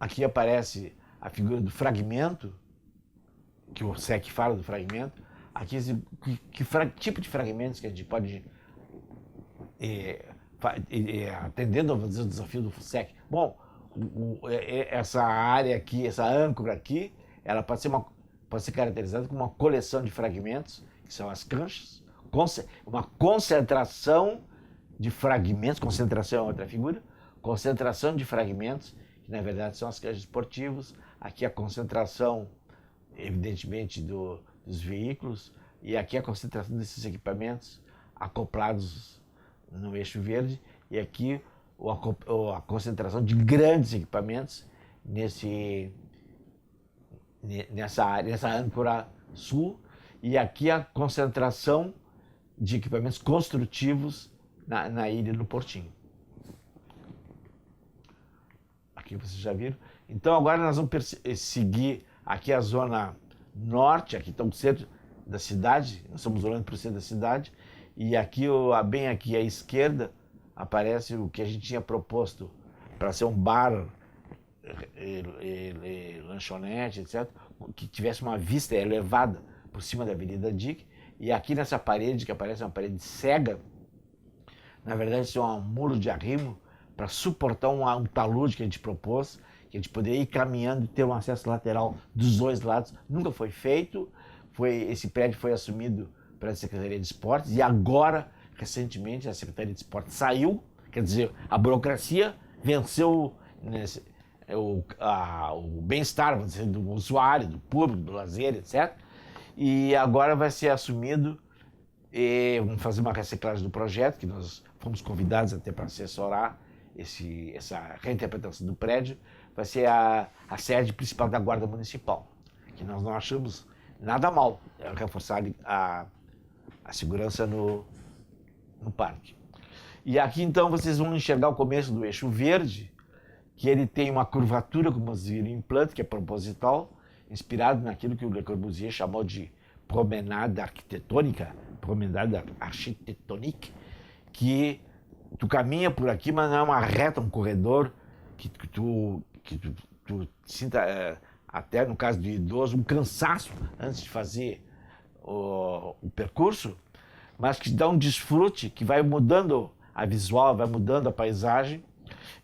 A: Aqui aparece a figura do fragmento, que o SEC fala do fragmento. Aqui, que tipo de fragmentos que a gente pode, atendendo ao desafio do SEC? Bom, essa área aqui, essa âncora aqui, ela pode ser caracterizada como uma coleção de fragmentos, que são as canchas, uma concentração de fragmentos, concentração é outra figura, concentração de fragmentos, que na verdade são as canchas esportivas. Aqui a concentração, evidentemente, dos veículos, e aqui a concentração desses equipamentos acoplados no eixo verde, e aqui a concentração de grandes equipamentos nessa área, nessa âncora sul, e aqui a concentração de equipamentos construtivos na ilha do Portinho. Aqui vocês já viram. Então agora nós vamos seguir aqui a zona norte, aqui está o centro da cidade, nós estamos olhando para o centro da cidade, e aqui, bem aqui à esquerda, aparece o que a gente tinha proposto para ser um bar, lanchonete, etc., que tivesse uma vista elevada por cima da Avenida Dick. E aqui nessa parede, que aparece uma parede cega, na verdade isso é um muro de arrimo para suportar um talude que a gente propôs, que a gente poderia ir caminhando e ter um acesso lateral dos 2 lados. Nunca foi feito, esse prédio foi assumido pela Secretaria de Esportes, e agora, recentemente, a Secretaria de Esportes saiu, quer dizer, a burocracia venceu o bem-estar, vamos dizer, do usuário, do público, do lazer, etc. E agora vai ser assumido, vamos fazer uma reciclagem do projeto, que nós fomos convidados até para assessorar essa reinterpretação do prédio. Vai ser a sede principal da Guarda Municipal, que nós não achamos nada mal, reforçar a segurança no parque. E aqui então vocês vão enxergar o começo do eixo verde, que ele tem uma curvatura, como vocês viram em planta, que é proposital, inspirado naquilo que o Le Corbusier chamou de promenade arquitetônica, promenade architectonique, que tu caminha por aqui, mas não é uma reta, um corredor que tu sinta até no caso do idoso, um cansaço antes de fazer o percurso, mas que dá um desfrute, que vai mudando a visual, vai mudando a paisagem,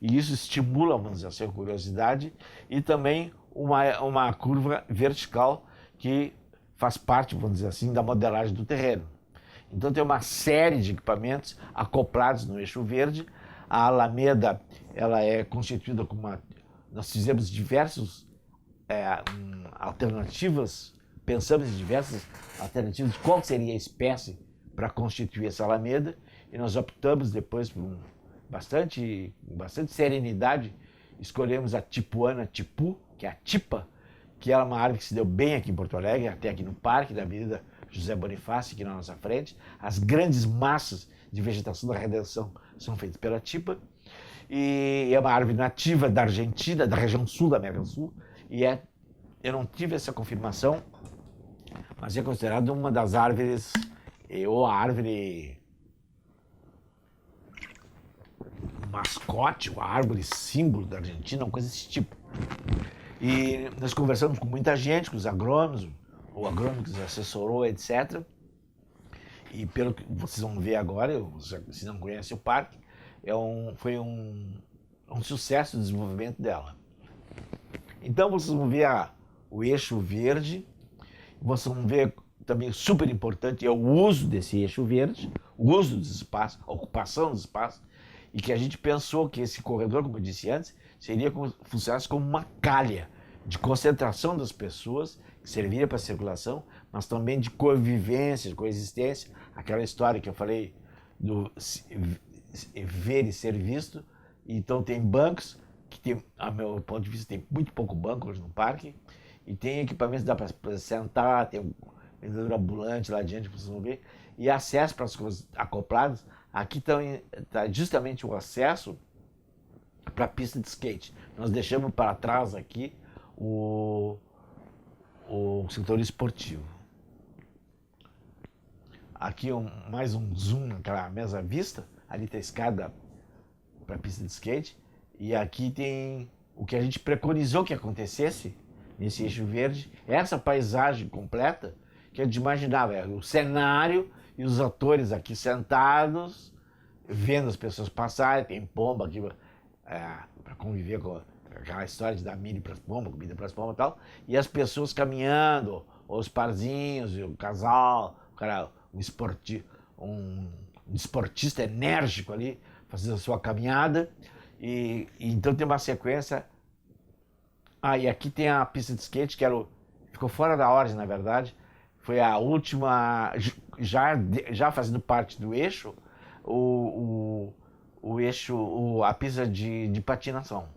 A: e isso estimula, vamos dizer assim, a curiosidade, e também uma curva vertical que faz parte, vamos dizer assim, da modelagem do terreno. Então tem uma série de equipamentos acoplados no eixo verde. A Alameda, ela é constituída com nós fizemos diversas alternativas, pensamos em diversas alternativas de qual seria a espécie para constituir essa Alameda, e nós optamos depois por bastante serenidade, escolhemos a Tipuana tipu, que é a tipa, que é uma árvore que se deu bem aqui em Porto Alegre, até aqui no parque da Avenida José Bonifácio, aqui na nossa frente. As grandes massas de vegetação da Redenção são feitas pela tipa, e é uma árvore nativa da Argentina, da região sul da América do Sul, e eu não tive essa confirmação, mas é considerada uma das árvores, ou a árvore mascote, ou a árvore símbolo da Argentina, uma coisa desse tipo. E nós conversamos com muita gente, com os agrônomos, o agrônomo que nos assessorou, etc. E pelo que vocês vão ver agora, se não conhecem o parque, foi um sucesso o desenvolvimento dela. Então vocês vão ver o eixo verde, vocês vão ver também super importante é o uso desse eixo verde, o uso dos espaços, a ocupação dos espaços, e que a gente pensou que esse corredor, como eu disse antes, funcionasse como uma calha de concentração das pessoas, que serviria para circulação, mas também de convivência, de coexistência, aquela história que eu falei do ver e ser visto. Então tem bancos, que tem, a meu ponto de vista, tem muito pouco banco hoje no parque, e tem equipamentos que dá para sentar, tem um vendedor ambulante lá adiante, para vocês vão ver, e acesso para as coisas acopladas. Aqui está justamente o acesso para a pista de skate. Nós deixamos para trás aqui o setor esportivo. Aqui mais um zoom naquela mesma vista. Ali está a escada para a pista de skate. E aqui tem o que a gente preconizou que acontecesse nesse eixo verde. Essa paisagem completa que a gente imaginava. O cenário e os atores aqui sentados, vendo as pessoas passarem. Tem pomba aqui para conviver com aquela história de dar milho para as pombas, comida para as pombas e tal. E as pessoas caminhando, os parzinhos, o casal, um esportista enérgico ali, fazendo a sua caminhada. E então tem uma sequência. E aqui tem a pista de skate, que ficou fora da ordem, na verdade. Foi a última, já fazendo parte do eixo, a pista de patinação.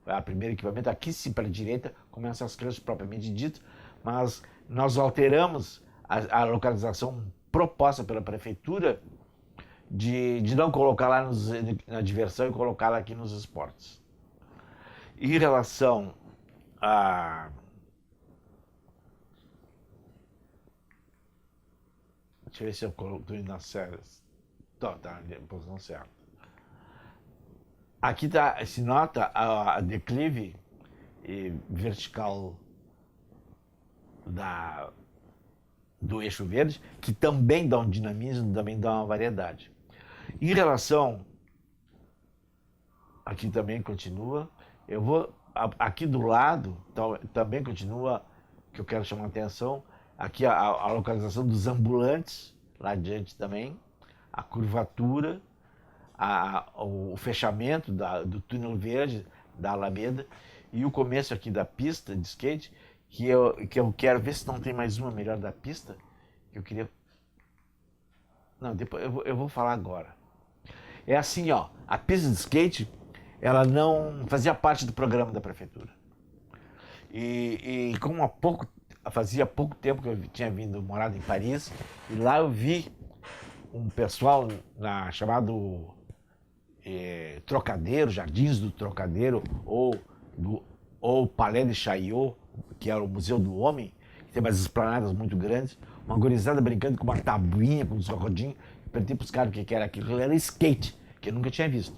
A: Foi a primeiro equipamento. Aqui sim, para a direita, começam as crianças propriamente dito, mas nós alteramos a localização proposta pela prefeitura de não colocar lá na diversão e colocar lá aqui nos esportes. Em relação a... Deixa eu ver se eu estou indo nas séries. Tá, na posição certa. Aqui se nota a declive vertical do eixo verde, que também dá um dinamismo, também dá uma variedade. Em relação, aqui também continua, aqui do lado também continua, que eu quero chamar a atenção, aqui a localização dos ambulantes, lá adiante também, a curvatura, o fechamento do túnel verde da Alameda e o começo aqui da pista de skate, que eu quero ver se não tem mais uma melhor da pista, que eu queria... Não, depois eu vou falar agora. É assim, a pista de skate, ela não fazia parte do programa da prefeitura. E como fazia pouco tempo que eu tinha morado em Paris, e lá eu vi um pessoal chamado Trocadeiro, Jardins do Trocadeiro, ou Palais de Chaillot, que era o Museu do Homem, que tem umas esplanadas muito grandes, uma gurizada brincando com uma tabuinha, com uns rodinhos. Eu perguntei para os caras o que era aquilo. Era skate, que eu nunca tinha visto.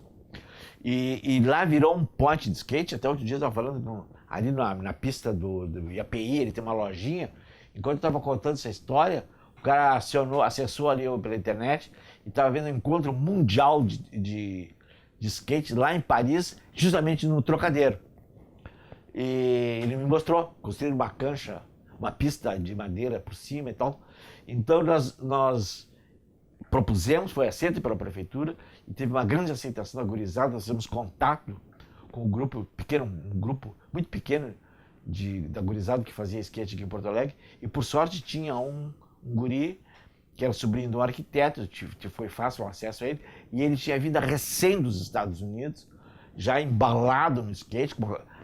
A: E lá virou um ponte de skate. Até outro dia eu estava falando ali na pista do IAPI, ele tem uma lojinha. Enquanto eu estava contando essa história, o cara acessou ali pela internet e estava vendo um encontro mundial de skate lá em Paris, justamente no Trocadeiro. E ele me mostrou, construíram uma cancha, uma pista de madeira por cima e tal. Então nós propusemos, foi aceito pela prefeitura e teve uma grande aceitação da gurizada. Nós fizemos contato com um grupo pequeno, um grupo muito pequeno da gurizada que fazia skate aqui em Porto Alegre. E por sorte tinha um guri que era sobrinho do arquiteto, foi fácil o acesso a ele, e ele tinha vindo recém dos Estados Unidos, já embalado no skate,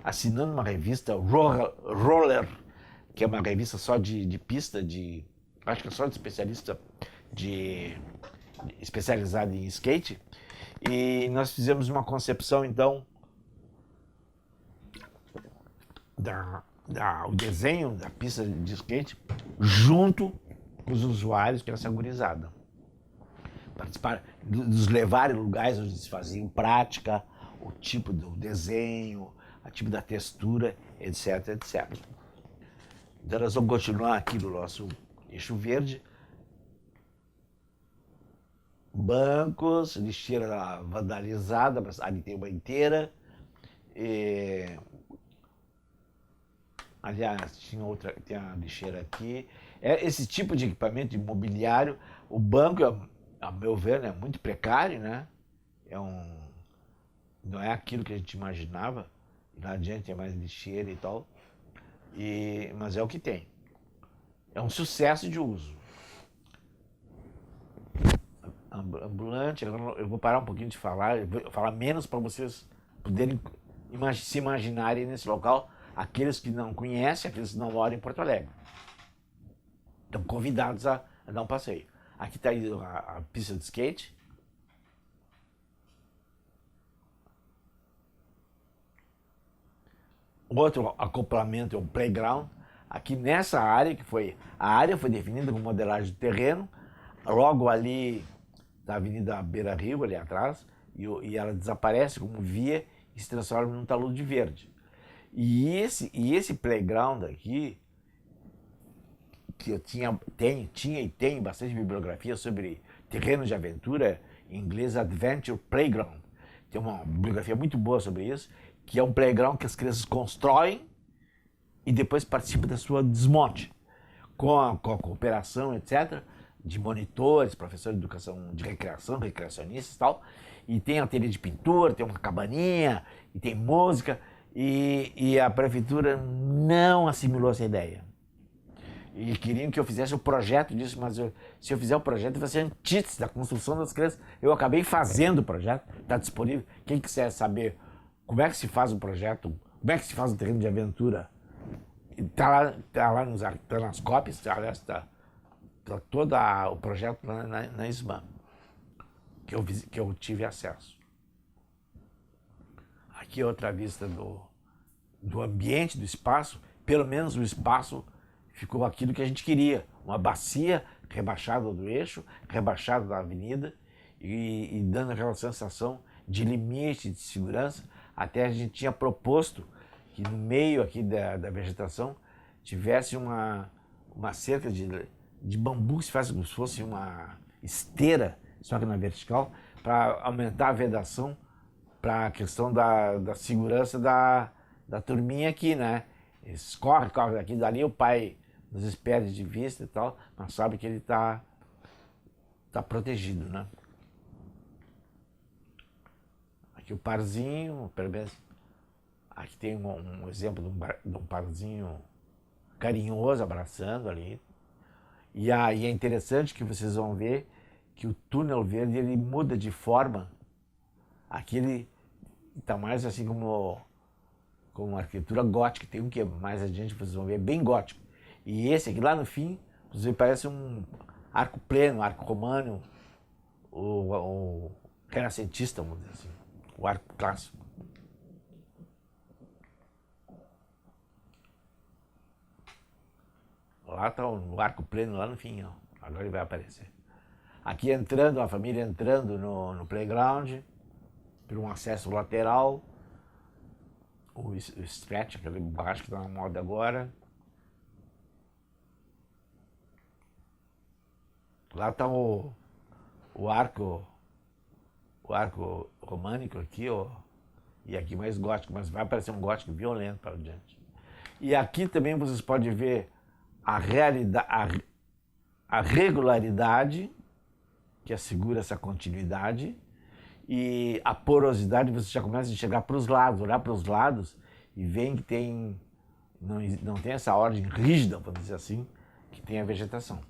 A: assinando uma revista Roller, que é uma revista só de pista, acho que é só de especialista, especializado em skate. E nós fizemos uma concepção, então, o desenho da pista de skate junto com os usuários, que era essa gurizada. Participar, nos levar em lugares onde se faziam prática, o tipo do desenho, o tipo da textura, etc, etc. Então nós vamos continuar aqui no nosso eixo verde. Bancos, lixeira vandalizada, ali tem uma inteira. Aliás, tem a lixeira aqui. Esse tipo de equipamento imobiliário, o banco, a meu ver, é muito precário, né? Não é aquilo que a gente imaginava. Lá adiante é mais lixeira e tal. Mas é o que tem. É um sucesso de uso. Ambulante, eu vou parar um pouquinho de falar, eu vou falar menos para vocês poderem se imaginarem nesse local, aqueles que não conhecem, aqueles que não moram em Porto Alegre. Estão convidados a dar um passeio. Aqui está a pista de skate. Outro acoplamento é o playground. Aqui nessa área, a área foi definida com modelagem de terreno, logo ali da Avenida Beira Rio, ali atrás, e ela desaparece como via e se transforma num talude verde. E esse playground aqui, que eu tinha e tenho bastante bibliografia sobre terrenos de aventura, em inglês Adventure Playground. Tem uma bibliografia muito boa sobre isso, que é um playground que as crianças constroem e depois participam da sua desmonte, com a cooperação, etc., de monitores, professores de educação de recreação, recreacionistas e tal. E tem ateliê de pintura, tem uma cabaninha, e tem música, e a prefeitura não assimilou essa ideia. E queriam que eu fizesse o projeto disso, mas se eu fizer o projeto vai ser antítese da construção das crianças. Eu acabei fazendo o projeto, está disponível. Quem quiser saber como é que se faz um projeto, como é que se faz um terreno de aventura, está lá nas cópias, aliás, está todo o projeto na SBAM, que eu tive acesso. Aqui outra vista do ambiente, do espaço. Pelo menos o espaço ficou aquilo que a gente queria, uma bacia rebaixada do eixo, rebaixada da avenida e dando aquela sensação de limite, de segurança. Até a gente tinha proposto que no meio aqui da vegetação tivesse uma cerca de bambu que se faz como se fosse uma esteira, só que na vertical, para aumentar a vedação, para a questão da segurança da turminha aqui, né? Eles correm daqui, dali, o pai nos espera de vista e tal, mas sabe que ele tá protegido, né? Aqui o parzinho, pelo menos, aqui tem um exemplo de um parzinho carinhoso, abraçando ali. E aí é interessante que vocês vão ver que o túnel verde ele muda de forma. Aqui ele está mais assim como uma arquitetura gótica, tem um que mais adiante vocês vão ver, bem gótico. E esse aqui lá no fim, vocês parece um arco pleno, um arco romano, o renascentista, vamos dizer assim, o arco clássico. Lá está o arco pleno, lá no fim, ó. Agora ele vai aparecer. Aqui entrando, a família entrando no playground, por um acesso lateral. o stretch, aquele baixo que está na moda agora. Lá está o arco românico aqui, ó, e aqui mais gótico, mas vai parecer um gótico violento para diante. E aqui também vocês podem ver a realidade, a regularidade que assegura essa continuidade e a porosidade. Você já começa a enxergar para os lados, olhar para os lados e ver que tem não tem essa ordem rígida, vamos dizer assim, que tem a vegetação.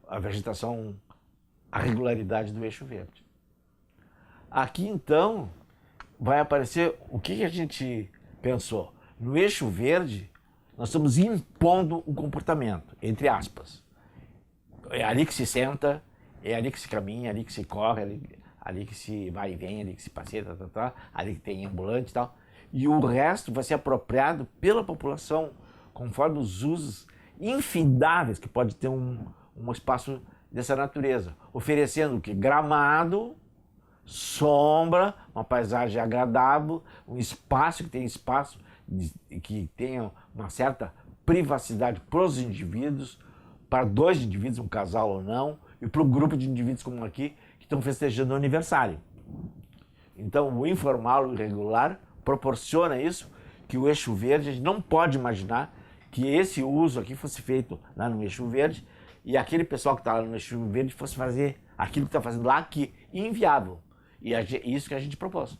A: A vegetação, a regularidade do eixo verde. Aqui então vai aparecer o que a gente pensou. No eixo verde, nós estamos impondo um comportamento, entre aspas. É ali que se senta, é ali que se caminha, é ali que se corre, ali que se vai e vem, ali que se passeia, ali que tem ambulante e tal. E o resto vai ser apropriado pela população, conforme os usos infindáveis que pode ter um espaço dessa natureza, oferecendo o que? Gramado, sombra, uma paisagem agradável, um espaço que tenha uma certa privacidade para os indivíduos, para dois indivíduos, um casal ou não, e para um grupo de indivíduos como aqui, que estão festejando o aniversário. Então, o informal e o irregular proporciona isso, que o eixo verde, a gente não pode imaginar que esse uso aqui fosse feito lá no eixo verde e aquele pessoal que está lá no eixo verde fosse fazer aquilo que está fazendo lá aqui, inviável. E é isso que a gente propôs.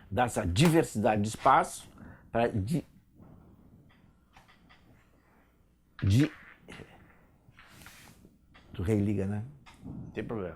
A: Dar essa diversidade de espaço para Tu religa, né? Não tem problema.